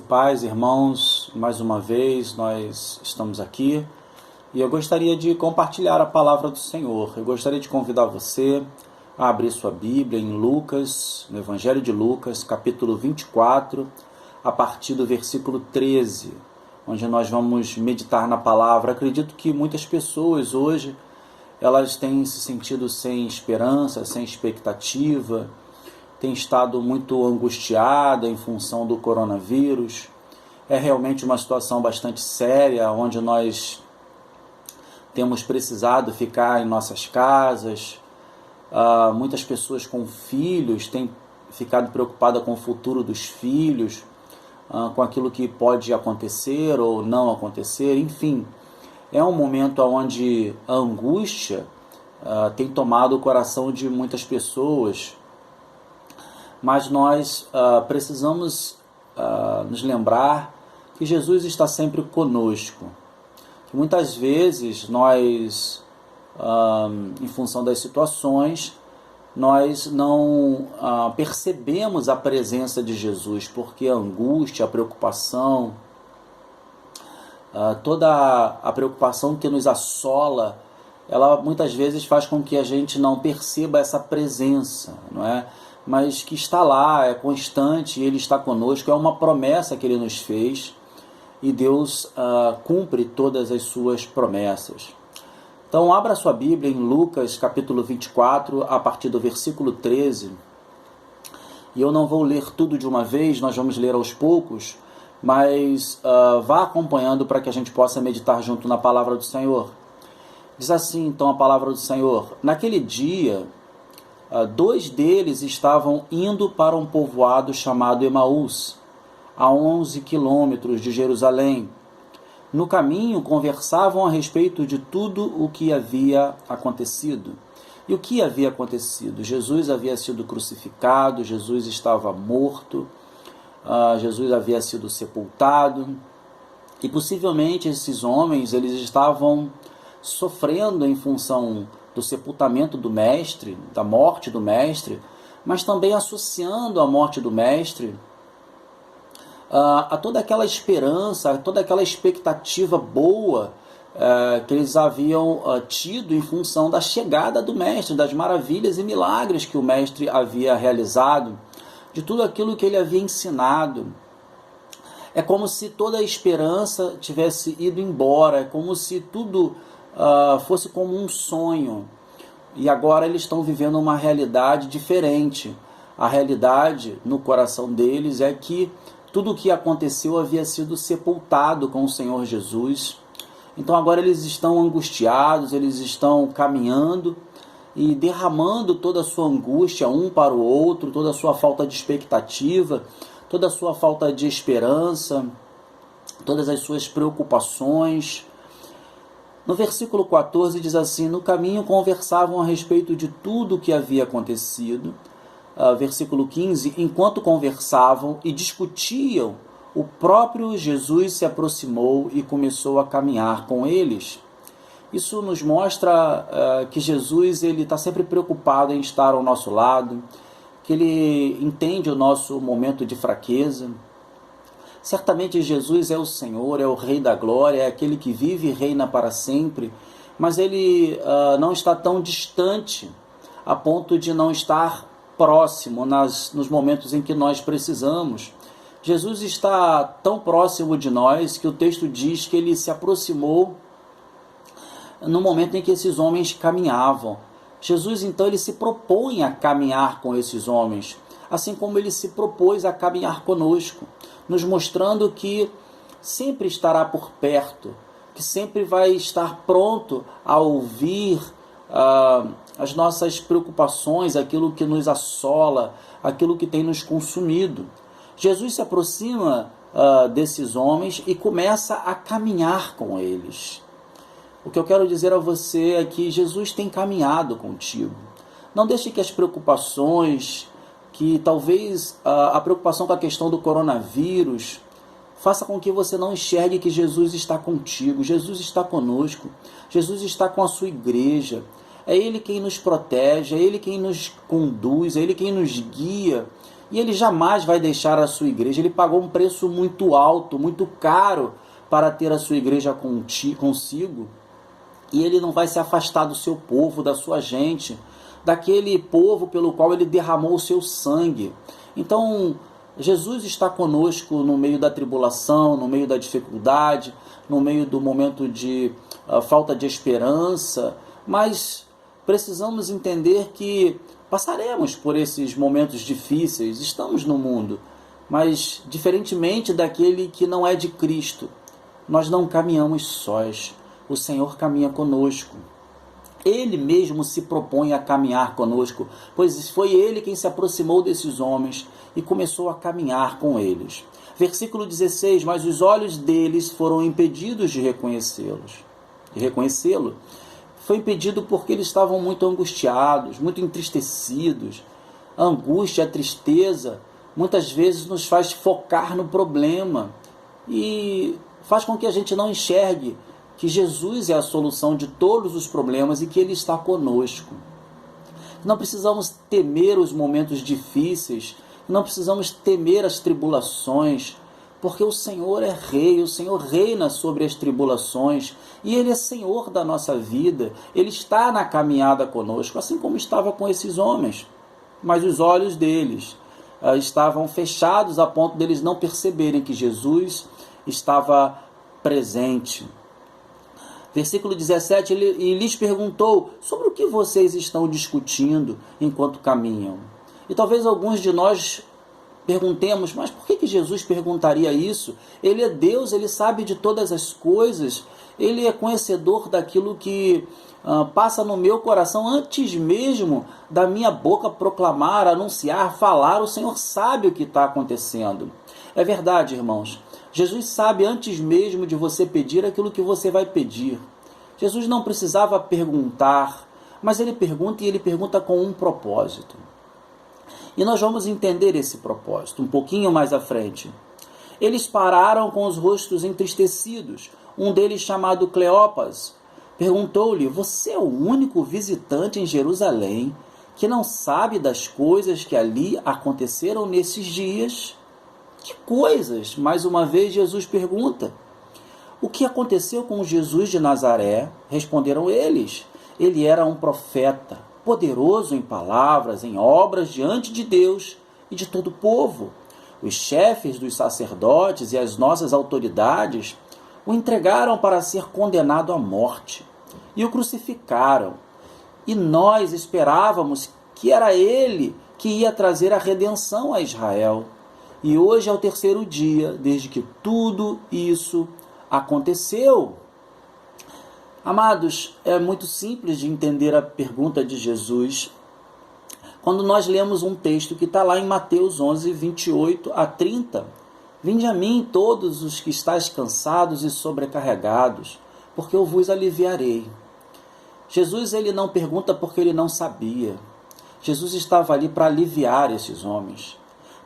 Paz, irmãos, mais uma vez nós estamos aqui e eu gostaria de compartilhar a palavra do Senhor. Eu gostaria de convidar você a abrir sua Bíblia em Lucas, no Evangelho de Lucas, capítulo 24, a partir do versículo 13, onde nós vamos meditar na palavra. Acredito que muitas pessoas hoje, elas têm se sentido sem esperança, sem expectativa, tem estado muito angustiada em função do coronavírus. É realmente uma situação bastante séria, onde nós temos precisado ficar em nossas casas. Muitas pessoas com filhos têm ficado preocupadas com o futuro dos filhos, com aquilo que pode acontecer ou não acontecer. Enfim, é um momento onde a angústia tem tomado o coração de muitas pessoas. Mas nós precisamos nos lembrar que Jesus está sempre conosco. Que muitas vezes nós, em função das situações, nós não percebemos a presença de Jesus, porque a angústia, a preocupação, toda a preocupação que nos assola, ela muitas vezes faz com que a gente não perceba essa presença, não é? Mas que está lá, é constante, Ele está conosco, é uma promessa que Ele nos fez, e Deus cumpre todas as suas promessas. Então abra sua Bíblia em Lucas capítulo 24, a partir do versículo 13, e eu não vou ler tudo de uma vez, nós vamos ler aos poucos, mas vá acompanhando para que a gente possa meditar junto na palavra do Senhor. Diz assim então a palavra do Senhor: naquele dia, dois deles estavam indo para um povoado chamado Emaús, a 11 quilômetros de Jerusalém. No caminho, conversavam a respeito de tudo o que havia acontecido. E o que havia acontecido? Jesus havia sido crucificado, Jesus estava morto, Jesus havia sido sepultado, e possivelmente esses homens eles estavam sofrendo em função do sepultamento do Mestre, da morte do Mestre, mas também associando a morte do Mestre a toda aquela esperança, a toda aquela expectativa boa que eles haviam tido em função da chegada do Mestre, das maravilhas e milagres que o Mestre havia realizado, de tudo aquilo que ele havia ensinado. É como se toda a esperança tivesse ido embora, é como se tudo fosse como um sonho, e agora eles estão vivendo uma realidade diferente. A realidade no coração deles é que tudo o que aconteceu havia sido sepultado com o Senhor Jesus. Então agora eles estão angustiados, eles estão caminhando e derramando toda a sua angústia um para o outro, toda a sua falta de expectativa, toda a sua falta de esperança, todas as suas preocupações. No versículo 14 diz assim: no caminho conversavam a respeito de tudo o que havia acontecido. Versículo 15: enquanto conversavam e discutiam, o próprio Jesus se aproximou e começou a caminhar com eles. Isso nos mostra que Jesus está sempre preocupado em estar ao nosso lado, que Ele entende o nosso momento de fraqueza. Certamente Jesus é o Senhor, é o Rei da Glória, é aquele que vive e reina para sempre, mas Ele não está tão distante a ponto de não estar próximo nos momentos em que nós precisamos. Jesus está tão próximo de nós que o texto diz que Ele se aproximou no momento em que esses homens caminhavam. Jesus então Ele se propõe a caminhar com esses homens, assim como Ele se propôs a caminhar conosco, nos mostrando que sempre estará por perto, que sempre vai estar pronto a ouvir as nossas preocupações, aquilo que nos assola, aquilo que tem nos consumido. Jesus se aproxima desses homens e começa a caminhar com eles. O que eu quero dizer a você é que Jesus tem caminhado contigo. Não deixe que as preocupações, que talvez a preocupação com a questão do coronavírus faça com que você não enxergue que Jesus está contigo, Jesus está conosco, Jesus está com a sua igreja. É Ele quem nos protege, é Ele quem nos conduz, é Ele quem nos guia E ele jamais vai deixar a sua igreja. Ele pagou um preço muito alto, muito caro para ter a sua igreja consigo. E ele não vai se afastar do seu povo, da sua gente, daquele povo pelo qual ele derramou o seu sangue. Então, Jesus está conosco no meio da tribulação, no meio da dificuldade, no meio do momento de falta de esperança, mas precisamos entender que passaremos por esses momentos difíceis, estamos no mundo, mas diferentemente daquele que não é de Cristo, nós não caminhamos sós, o Senhor caminha conosco. Ele mesmo se propõe a caminhar conosco, pois foi Ele quem se aproximou desses homens e começou a caminhar com eles. Versículo 16, mas os olhos deles foram impedidos de reconhecê-lo. Foi impedido porque eles estavam muito angustiados, muito entristecidos. A angústia, a tristeza, muitas vezes nos faz focar no problema e faz com que a gente não enxergue que Jesus é a solução de todos os problemas e que Ele está conosco. Não precisamos temer os momentos difíceis, não precisamos temer as tribulações, porque o Senhor é Rei, o Senhor reina sobre as tribulações e Ele é Senhor da nossa vida, Ele está na caminhada conosco, assim como estava com esses homens. Mas os olhos deles estavam fechados a ponto deles não perceberem que Jesus estava presente. Versículo 17, e lhes perguntou, sobre o que vocês estão discutindo enquanto caminham? E talvez alguns de nós perguntemos, mas por que Jesus perguntaria isso? Ele é Deus, Ele sabe de todas as coisas, Ele é conhecedor daquilo que passa no meu coração antes mesmo da minha boca proclamar, anunciar, falar. O Senhor sabe o que está acontecendo. É verdade, irmãos. Jesus sabe antes mesmo de você pedir aquilo que você vai pedir. Jesus não precisava perguntar, mas Ele pergunta e Ele pergunta com um propósito. E nós vamos entender esse propósito um pouquinho mais à frente. Eles pararam com os rostos entristecidos. Um deles, chamado Cleopas, perguntou-lhe, você é o único visitante em Jerusalém que não sabe das coisas que ali aconteceram nesses dias? Que coisas? Mais uma vez Jesus pergunta. O que aconteceu com Jesus de Nazaré? Responderam eles. Ele era um profeta, poderoso em palavras, em obras diante de Deus e de todo o povo. Os chefes dos sacerdotes e as nossas autoridades o entregaram para ser condenado à morte e o crucificaram. E nós esperávamos que era ele que ia trazer a redenção a Israel. E hoje é o terceiro dia desde que tudo isso aconteceu. Amados, é muito simples de entender a pergunta de Jesus quando nós lemos um texto que está lá em Mateus 11, 28 a 30. Vinde a mim todos os que estáis cansados e sobrecarregados, porque eu vos aliviarei. Jesus ele não pergunta porque ele não sabia. Jesus estava ali para aliviar esses homens,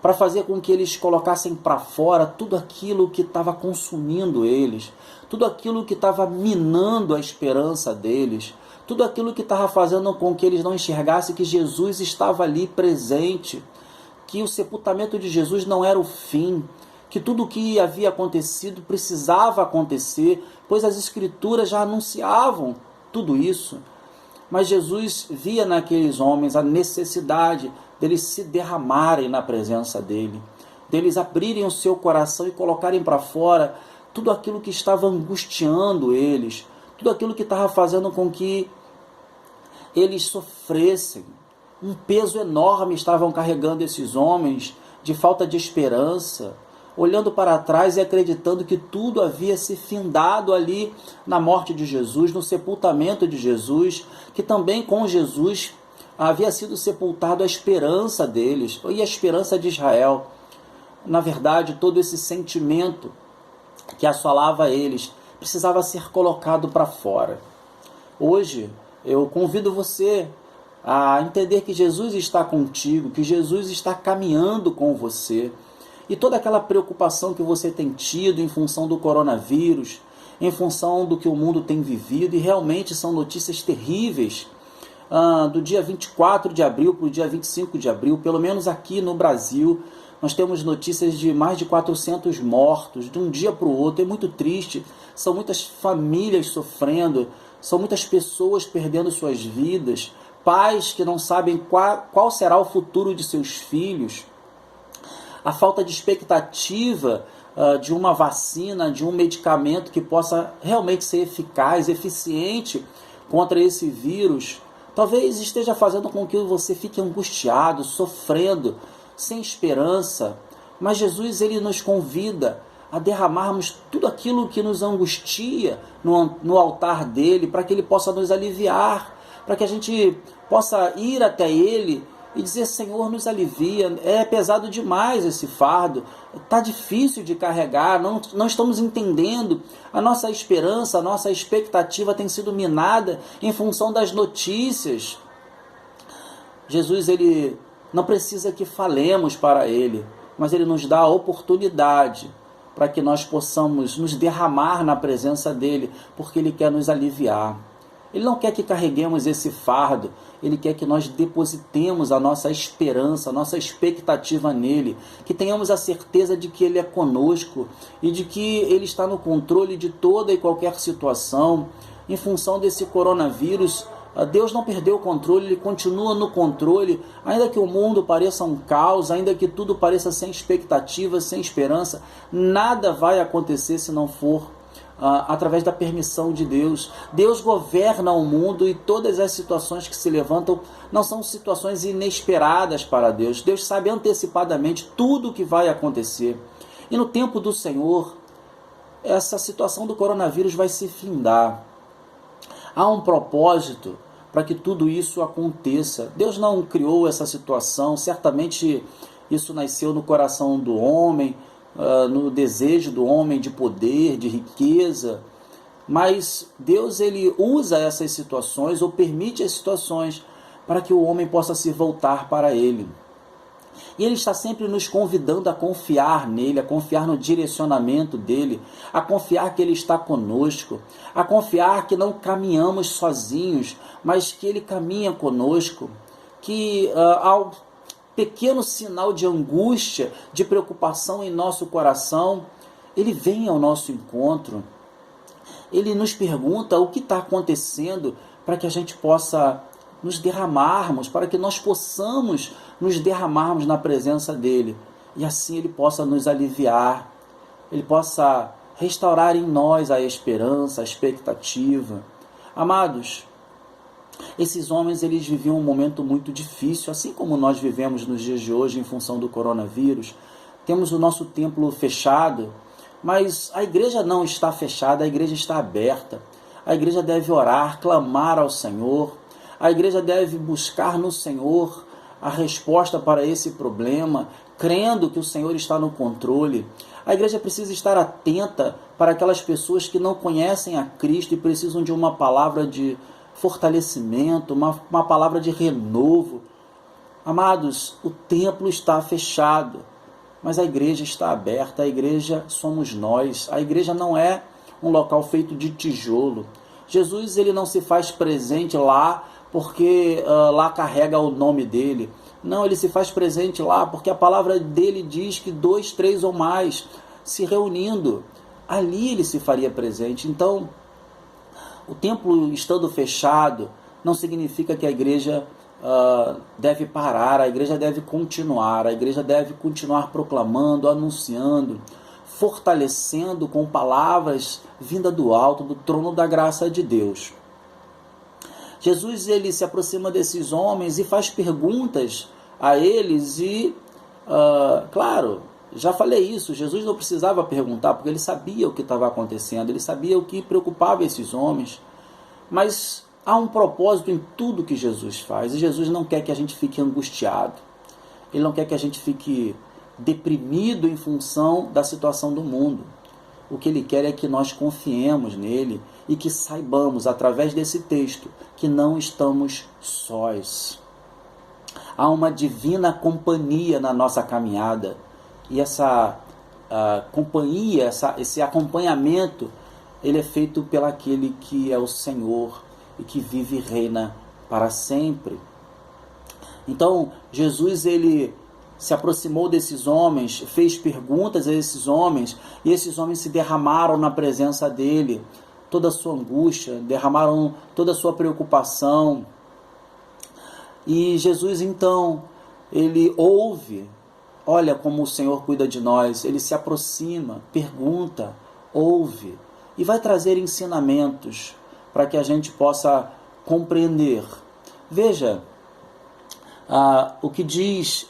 para fazer com que eles colocassem para fora tudo aquilo que estava consumindo eles, tudo aquilo que estava minando a esperança deles, tudo aquilo que estava fazendo com que eles não enxergassem que Jesus estava ali presente, que o sepultamento de Jesus não era o fim, que tudo o que havia acontecido precisava acontecer, pois as Escrituras já anunciavam tudo isso. Mas Jesus via naqueles homens a necessidade deles se derramarem na presença dele, deles abrirem o seu coração e colocarem para fora tudo aquilo que estava angustiando eles, tudo aquilo que estava fazendo com que eles sofressem. Um peso enorme estavam carregando esses homens de falta de esperança, olhando para trás e acreditando que tudo havia se findado ali na morte de Jesus, no sepultamento de Jesus, que também com Jesus havia sido sepultado a esperança deles e a esperança de Israel. Na verdade, todo esse sentimento que assolava eles precisava ser colocado para fora. Hoje, eu convido você a entender que Jesus está contigo, que Jesus está caminhando com você. E toda aquela preocupação que você tem tido em função do coronavírus, em função do que o mundo tem vivido, e realmente são notícias terríveis, do dia 24 de abril para o dia 25 de abril, pelo menos aqui no Brasil, nós temos notícias de mais de 400 mortos, de um dia para o outro. É muito triste, são muitas famílias sofrendo, são muitas pessoas perdendo suas vidas, pais que não sabem qual será o futuro de seus filhos, a falta de expectativa de uma vacina, de um medicamento que possa realmente ser eficaz, eficiente contra esse vírus, talvez esteja fazendo com que você fique angustiado, sofrendo, sem esperança. Mas Jesus, ele nos convida a derramarmos tudo aquilo que nos angustia no altar dele, para que ele possa nos aliviar, para que a gente possa ir até ele e dizer: Senhor, nos alivia, é pesado demais esse fardo, está difícil de carregar, não estamos entendendo, a nossa esperança, a nossa expectativa tem sido minada em função das notícias. Jesus, ele não precisa que falemos para ele, mas ele nos dá a oportunidade para que nós possamos nos derramar na presença dele, porque ele quer nos aliviar. Ele não quer que carreguemos esse fardo, ele quer que nós depositemos a nossa esperança, a nossa expectativa nele, que tenhamos a certeza de que ele é conosco e de que ele está no controle de toda e qualquer situação. Em função desse coronavírus, Deus não perdeu o controle, ele continua no controle, ainda que o mundo pareça um caos, ainda que tudo pareça sem expectativa, sem esperança, nada vai acontecer se não for através da permissão de Deus. Deus governa o mundo e todas as situações que se levantam não são situações inesperadas para Deus. Deus sabe antecipadamente tudo o que vai acontecer. E no tempo do Senhor, essa situação do coronavírus vai se findar. Há um propósito para que tudo isso aconteça. Deus não criou essa situação, certamente isso nasceu no coração do homem, no desejo do homem de poder, de riqueza, mas Deus, ele usa essas situações ou permite as situações para que o homem possa se voltar para ele. E ele está sempre nos convidando a confiar nele, a confiar no direcionamento dele, a confiar que ele está conosco, a confiar que não caminhamos sozinhos, mas que ele caminha conosco, que ao pequeno sinal de angústia, de preocupação em nosso coração, ele vem ao nosso encontro. Ele nos pergunta o que está acontecendo para que a gente possa nos derramarmos, para que nós possamos nos derramarmos na presença dele. E assim ele possa nos aliviar, ele possa restaurar em nós a esperança, a expectativa. Amados, esses homens, eles viviam um momento muito difícil, assim como nós vivemos nos dias de hoje em função do coronavírus. Temos o nosso templo fechado, mas a igreja não está fechada, a igreja está aberta. A igreja deve orar, clamar ao Senhor. A igreja deve buscar no Senhor a resposta para esse problema, crendo que o Senhor está no controle. A igreja precisa estar atenta para aquelas pessoas que não conhecem a Cristo e precisam de uma palavra de fortalecimento, uma palavra de renovo. Amados, o templo está fechado, mas a igreja está aberta, a igreja somos nós. A igreja não é um local feito de tijolo. Jesus, ele não se faz presente lá porque lá carrega o nome dele. Não, ele se faz presente lá porque a palavra dele diz que 2, 3 ou mais se reunindo, ali ele se faria presente. Então, o templo estando fechado não significa que a igreja deve parar, a igreja deve continuar, a igreja deve continuar proclamando, anunciando, fortalecendo com palavras vindas do alto, do trono da graça de Deus. Jesus, ele se aproxima desses homens e faz perguntas a eles e, claro, já falei isso, Jesus não precisava perguntar, porque ele sabia o que estava acontecendo, ele sabia o que preocupava esses homens, mas há um propósito em tudo que Jesus faz, e Jesus não quer que a gente fique angustiado, ele não quer que a gente fique deprimido em função da situação do mundo. O que ele quer é que nós confiemos nele e que saibamos, através desse texto, que não estamos sós. Há uma divina companhia na nossa caminhada. E essa companhia, esse acompanhamento, ele é feito pelo aquele que é o Senhor e que vive e reina para sempre. Então, Jesus, ele se aproximou desses homens, fez perguntas a esses homens, e esses homens se derramaram na presença dele, toda a sua angústia, derramaram toda a sua preocupação. E Jesus, então, ele ouve, olha como o Senhor cuida de nós, ele se aproxima, pergunta, ouve, e vai trazer ensinamentos para que a gente possa compreender. Veja o que diz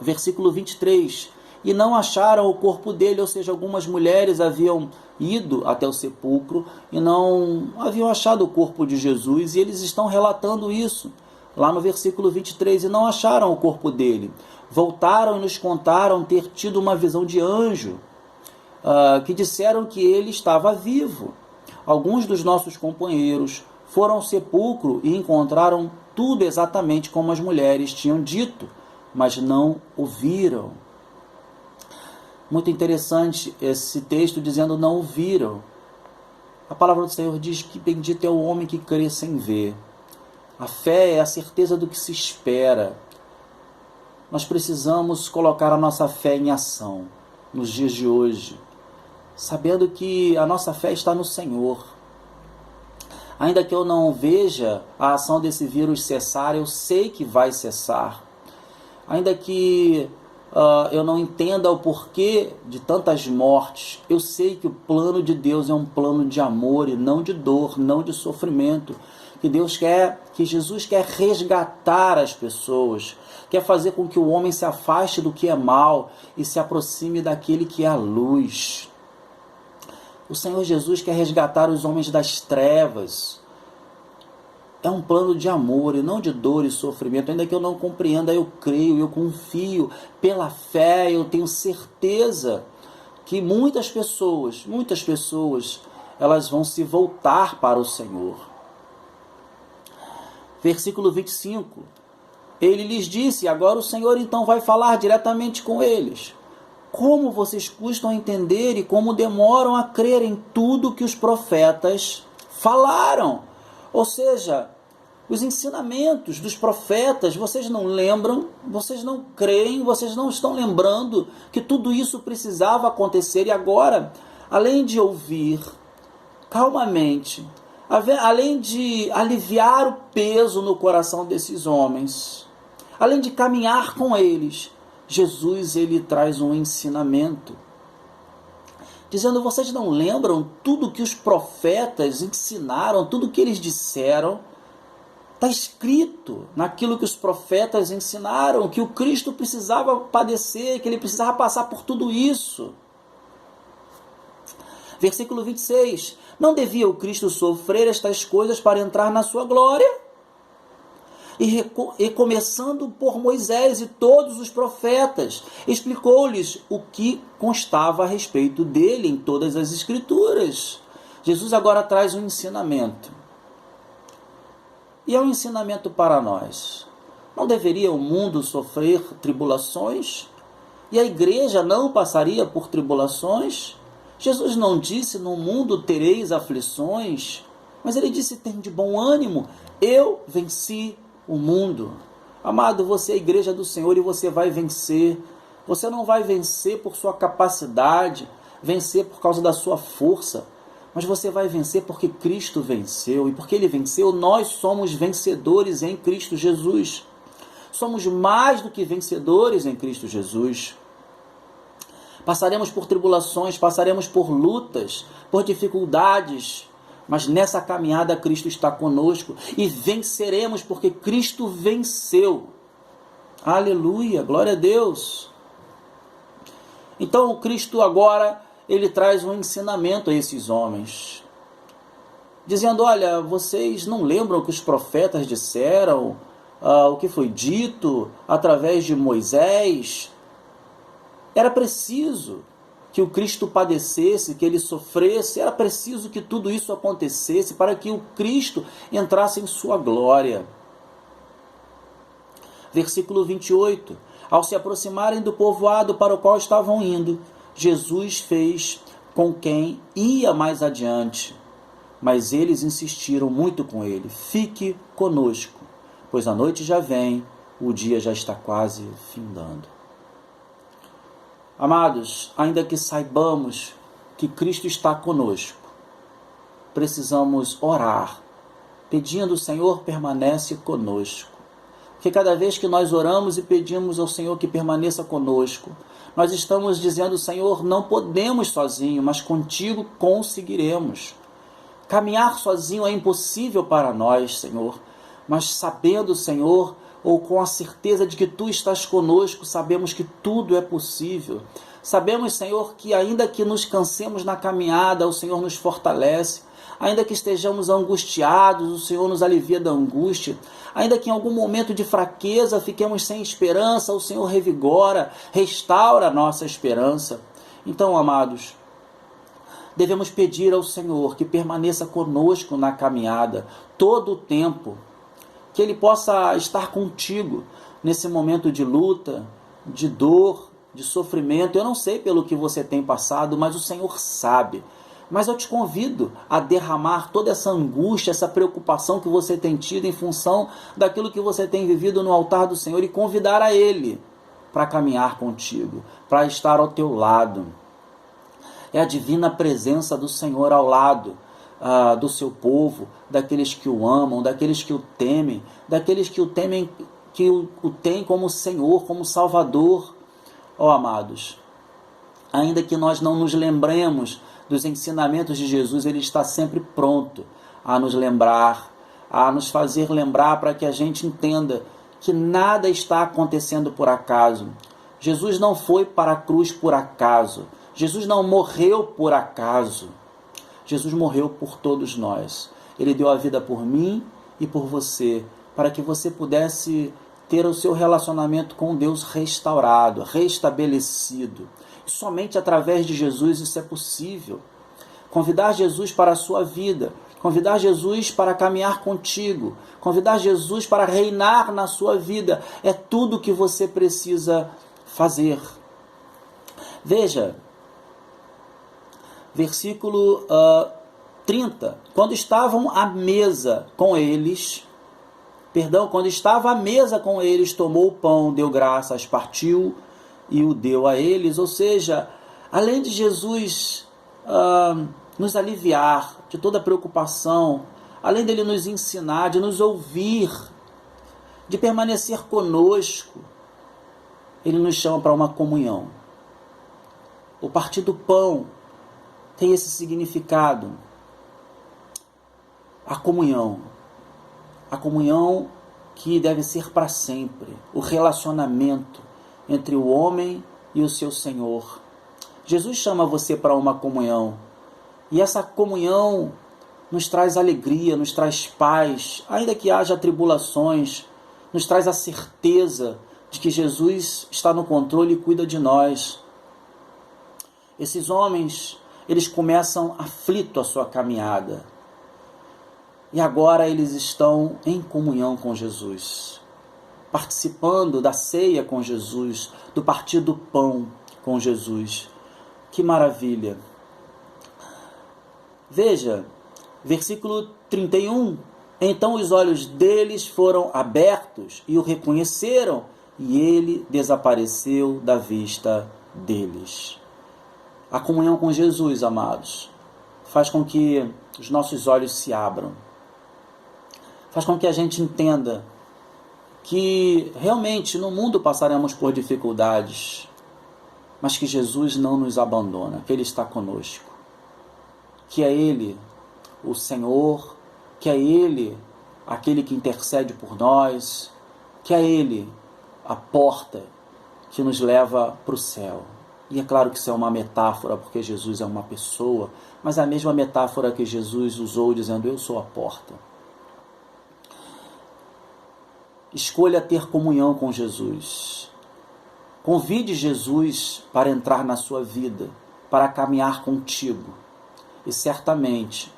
versículo 23, e não acharam o corpo dele, ou seja, algumas mulheres haviam ido até o sepulcro e não haviam achado o corpo de Jesus, e eles estão relatando isso, lá no versículo 23, e não acharam o corpo dele. Voltaram e nos contaram ter tido uma visão de anjo, que disseram que ele estava vivo. Alguns dos nossos companheiros foram ao sepulcro e encontraram tudo exatamente como as mulheres tinham dito, mas não o viram. Muito interessante esse texto dizendo não o viram. A palavra do Senhor diz que bendito é o homem que crê sem ver. A fé é a certeza do que se espera. Nós precisamos colocar a nossa fé em ação nos dias de hoje, sabendo que a nossa fé está no Senhor. Ainda que eu não veja a ação desse vírus cessar, eu sei que vai cessar. Ainda que eu não entenda o porquê de tantas mortes, eu sei que o plano de Deus é um plano de amor e não de dor, não de sofrimento. Que Jesus quer resgatar as pessoas, quer fazer com que o homem se afaste do que é mal e se aproxime daquele que é a luz. O Senhor Jesus quer resgatar os homens das trevas. É um plano de amor e não de dor e sofrimento. Ainda que eu não compreenda, eu creio, eu confio. Pela fé, eu tenho certeza que muitas pessoas, elas vão se voltar para o Senhor. Versículo 25. Ele lhes disse, agora o Senhor então vai falar diretamente com eles. Como vocês custam a entender e como demoram a crer em tudo que os profetas falaram. Ou seja, os ensinamentos dos profetas, vocês não lembram, vocês não creem, vocês não estão lembrando que tudo isso precisava acontecer. E agora, além de ouvir calmamente, além de aliviar o peso no coração desses homens, além de caminhar com eles, Jesus, ele traz um ensinamento, dizendo, vocês não lembram tudo que os profetas ensinaram, tudo que eles disseram? Está escrito naquilo que os profetas ensinaram, que o Cristo precisava padecer, que ele precisava passar por tudo isso. Versículo 26, não devia o Cristo sofrer estas coisas para entrar na sua glória? E começando por Moisés e todos os profetas, explicou-lhes o que constava a respeito dele em todas as Escrituras. Jesus agora traz um ensinamento. E é um ensinamento para nós. Não deveria o mundo sofrer tribulações? E a igreja não passaria por tribulações? Jesus não disse, no mundo tereis aflições, mas ele disse, tem de bom ânimo, eu venci o mundo. Amado, você é a igreja do Senhor e você vai vencer. Você não vai vencer por sua capacidade, vencer por causa da sua força, mas você vai vencer porque Cristo venceu. E porque Ele venceu, nós somos vencedores em Cristo Jesus. Somos mais do que vencedores em Cristo Jesus. Passaremos por tribulações, passaremos por lutas, por dificuldades, mas nessa caminhada Cristo está conosco e venceremos porque Cristo venceu. Aleluia, glória a Deus. Então Cristo agora, ele traz um ensinamento a esses homens, dizendo, olha, vocês não lembram o que os profetas disseram, o que foi dito através de Moisés? Era preciso que o Cristo padecesse, que ele sofresse, era preciso que tudo isso acontecesse para que o Cristo entrasse em sua glória. Versículo 28. Ao se aproximarem do povoado para o qual estavam indo, Jesus fez com quem ia mais adiante. Mas eles insistiram muito com ele: fique conosco, pois a noite já vem, o dia já está quase findando. Amados, ainda que saibamos que Cristo está conosco, precisamos orar, pedindo: Senhor, permanece conosco. Porque cada vez que nós oramos e pedimos ao Senhor que permaneça conosco, nós estamos dizendo: Senhor, não podemos sozinho, mas contigo conseguiremos. Caminhar sozinho é impossível para nós, Senhor, mas sabendo, Senhor, ou com a certeza de que Tu estás conosco, sabemos que tudo é possível. Sabemos, Senhor, que ainda que nos cansemos na caminhada, o Senhor nos fortalece. Ainda que estejamos angustiados, o Senhor nos alivia da angústia. Ainda que em algum momento de fraqueza fiquemos sem esperança, o Senhor revigora, restaura a nossa esperança. Então, amados, devemos pedir ao Senhor que permaneça conosco na caminhada todo o tempo, que Ele possa estar contigo nesse momento de luta, de dor, de sofrimento. Eu não sei pelo que você tem passado, mas o Senhor sabe. Mas eu te convido a derramar toda essa angústia, essa preocupação que você tem tido em função daquilo que você tem vivido no altar do Senhor e convidar a Ele para caminhar contigo, para estar ao teu lado. É a divina presença do Senhor ao lado do seu povo, daqueles que o amam, daqueles que o temem, daqueles que o temem, que o têm como Senhor, como Salvador. Ó amados, ainda que nós não nos lembremos dos ensinamentos de Jesus, Ele está sempre pronto a nos lembrar, a nos fazer lembrar, para que a gente entenda que nada está acontecendo por acaso. Jesus não foi para a cruz por acaso. Jesus não morreu por acaso. Jesus morreu por todos nós. Ele deu a vida por mim e por você, para que você pudesse ter o seu relacionamento com Deus restaurado, restabelecido. E somente através de Jesus isso é possível. Convidar Jesus para a sua vida, convidar Jesus para caminhar contigo, convidar Jesus para reinar na sua vida, é tudo o que você precisa fazer. Veja, versículo 30. Quando estavam à mesa com eles, quando estava à mesa com eles, tomou o pão, deu graças, partiu e o deu a eles. Ou seja, além de Jesus nos aliviar de toda preocupação, além dele nos ensinar, de nos ouvir, de permanecer conosco, ele nos chama para uma comunhão. O partir do pão tem esse significado. A comunhão que deve ser para sempre, o relacionamento entre o homem e o seu Senhor. Jesus chama você para uma comunhão, e essa comunhão nos traz alegria, nos traz paz, ainda que haja tribulações, nos traz a certeza de que Jesus está no controle e cuida de nós. Esses homens, eles começam aflito a sua caminhada, e agora eles estão em comunhão com Jesus, participando da ceia com Jesus, do partir do pão com Jesus. Que maravilha! Veja, versículo 31. Então os olhos deles foram abertos e o reconheceram, e ele desapareceu da vista deles. A comunhão com Jesus, amados, faz com que os nossos olhos se abram. Faz com que a gente entenda que realmente no mundo passaremos por dificuldades, mas que Jesus não nos abandona, que Ele está conosco. Que é Ele o Senhor, que é Ele aquele que intercede por nós, que é Ele a porta que nos leva para o céu. E é claro que isso é uma metáfora, porque Jesus é uma pessoa, mas é a mesma metáfora que Jesus usou dizendo: eu sou a porta. Escolha ter comunhão com Jesus. Convide Jesus para entrar na sua vida, para caminhar contigo. E certamente,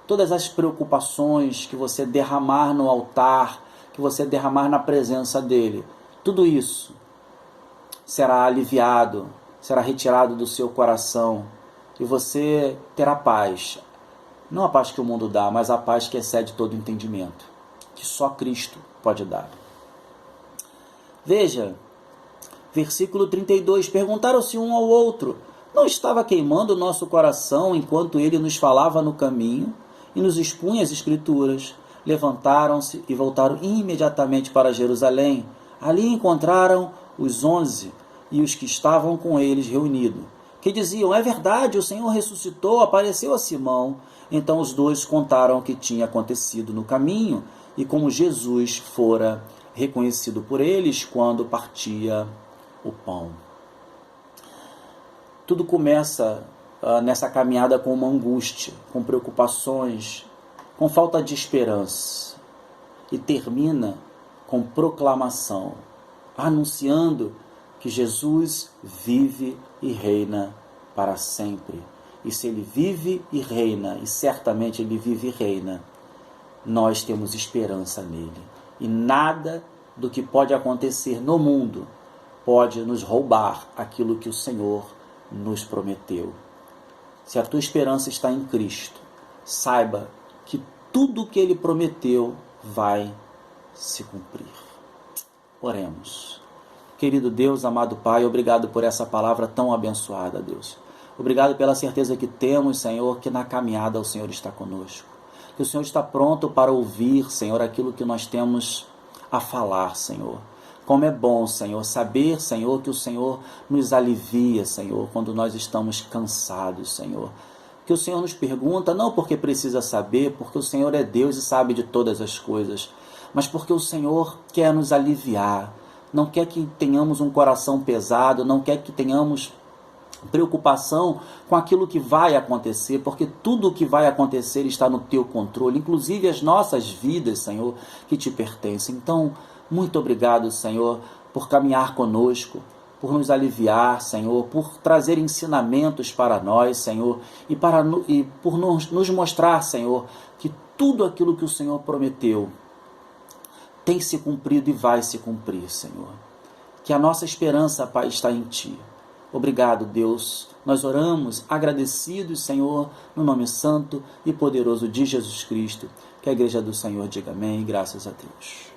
todas as preocupações que você derramar no altar, que você derramar na presença dele, tudo isso será aliviado, será retirado do seu coração, e você terá paz. Não a paz que o mundo dá, mas a paz que excede todo entendimento, que só Cristo pode dar. Veja, versículo 32, perguntaram-se um ao outro, não estava queimando o nosso coração enquanto ele nos falava no caminho e nos expunha as Escrituras? Levantaram-se e voltaram imediatamente para Jerusalém. Ali encontraram os 11 e os que estavam com eles reunidos, que diziam, é verdade, o Senhor ressuscitou, apareceu a Simão. Então os dois contaram o que tinha acontecido no caminho e como Jesus fora reconhecido por eles quando partia o pão. Tudo começa nessa caminhada com uma angústia, com preocupações, com falta de esperança, e termina com proclamação, anunciando que Jesus vive e reina para sempre. E se ele vive e reina, e certamente ele vive e reina, nós temos esperança nele. E nada do que pode acontecer no mundo pode nos roubar aquilo que o Senhor nos prometeu. Se a tua esperança está em Cristo, saiba que tudo o que ele prometeu vai se cumprir. Oremos. Querido Deus, amado Pai, obrigado por essa palavra tão abençoada, Deus. Obrigado pela certeza que temos, Senhor, que na caminhada o Senhor está conosco. Que o Senhor está pronto para ouvir, Senhor, aquilo que nós temos a falar, Senhor. Como é bom, Senhor, saber, Senhor, que o Senhor nos alivia, Senhor, quando nós estamos cansados, Senhor. Que o Senhor nos pergunta, não porque precisa saber, porque o Senhor é Deus e sabe de todas as coisas, mas porque o Senhor quer nos aliviar, não quer que tenhamos um coração pesado, não quer que tenhamos preocupação com aquilo que vai acontecer, porque tudo o que vai acontecer está no teu controle, inclusive as nossas vidas, Senhor, que te pertencem. Então, muito obrigado, Senhor, por caminhar conosco, por nos aliviar, Senhor, por trazer ensinamentos para nós, Senhor, e por nos mostrar, Senhor, que tudo aquilo que o Senhor prometeu tem se cumprido e vai se cumprir, Senhor. Que a nossa esperança, Pai, está em Ti. Obrigado, Deus. Nós oramos agradecidos, Senhor, no nome santo e poderoso de Jesus Cristo. Que a igreja do Senhor diga amém. Graças a Deus.